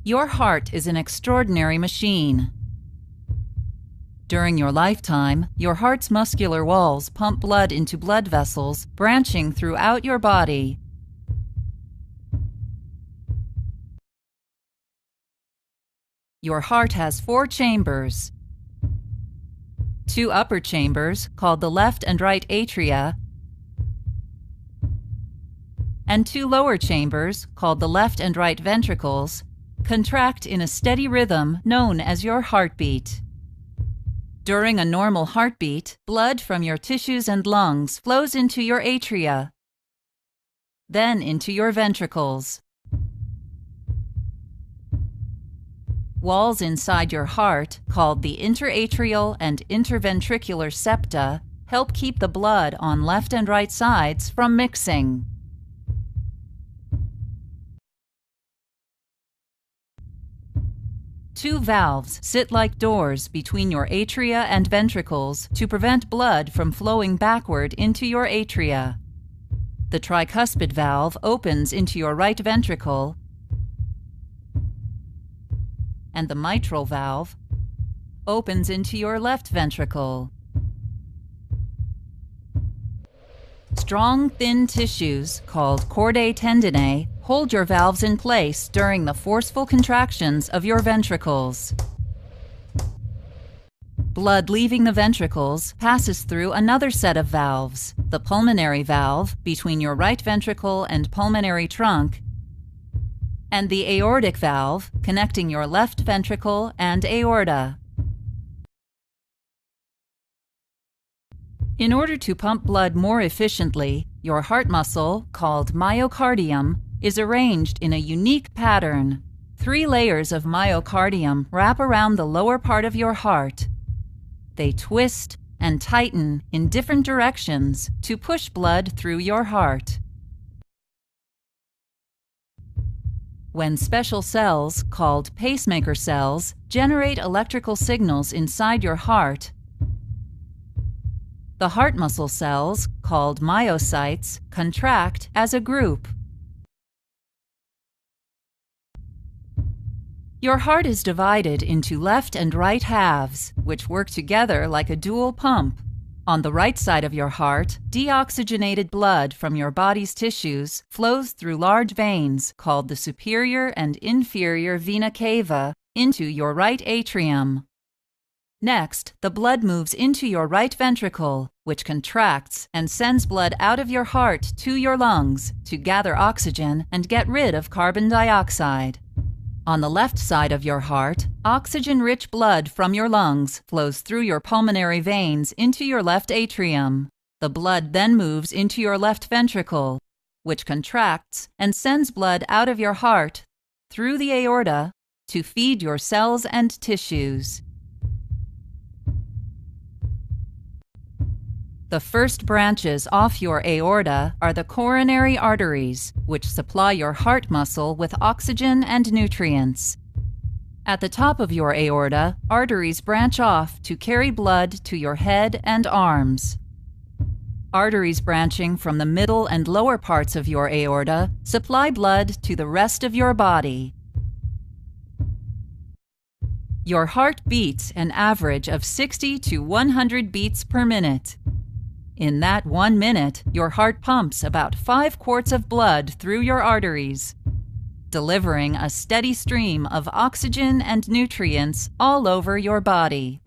Your heart is an extraordinary machine. During your lifetime, your heart's muscular walls pump blood into blood vessels branching throughout your body. Your heart has 4 chambers. 2 upper chambers, called the left and right atria, and 2 lower chambers, called the left and right ventricles, contract in a steady rhythm known as your heartbeat. During a normal heartbeat, blood from your tissues and lungs flows into your atria, then into your ventricles. Walls inside your heart, called the interatrial and interventricular septa, help keep the blood on left and right sides from mixing. Two valves sit like doors between your atria and ventricles to prevent blood from flowing backward into your atria. The tricuspid valve opens into your right ventricle, and the mitral valve opens into your left ventricle. Strong, thin tissues, called chordae tendineae, hold your valves in place during the forceful contractions of your ventricles. Blood leaving the ventricles passes through another set of valves, the pulmonary valve between your right ventricle and pulmonary trunk, and the aortic valve connecting your left ventricle and aorta. In order to pump blood more efficiently, your heart muscle, called myocardium, is arranged in a unique pattern. 3 layers of myocardium wrap around the lower part of your heart. They twist and tighten in different directions to push blood through your heart. When special cells, called pacemaker cells, generate electrical signals inside your heart, the heart muscle cells, called myocytes, contract as a group. Your heart is divided into left and right halves, which work together like a dual pump. On the right side of your heart, deoxygenated blood from your body's tissues flows through large veins, called the superior and inferior vena cava, into your right atrium. Next, the blood moves into your right ventricle, which contracts and sends blood out of your heart to your lungs to gather oxygen and get rid of carbon dioxide. On the left side of your heart, oxygen-rich blood from your lungs flows through your pulmonary veins into your left atrium. The blood then moves into your left ventricle, which contracts and sends blood out of your heart through the aorta to feed your cells and tissues. The first branches off your aorta are the coronary arteries, which supply your heart muscle with oxygen and nutrients. At the top of your aorta, arteries branch off to carry blood to your head and arms. Arteries branching from the middle and lower parts of your aorta supply blood to the rest of your body. Your heart beats an average of 60 to 100 beats per minute. In that 1 minute, your heart pumps about 5 quarts of blood through your arteries, delivering a steady stream of oxygen and nutrients all over your body.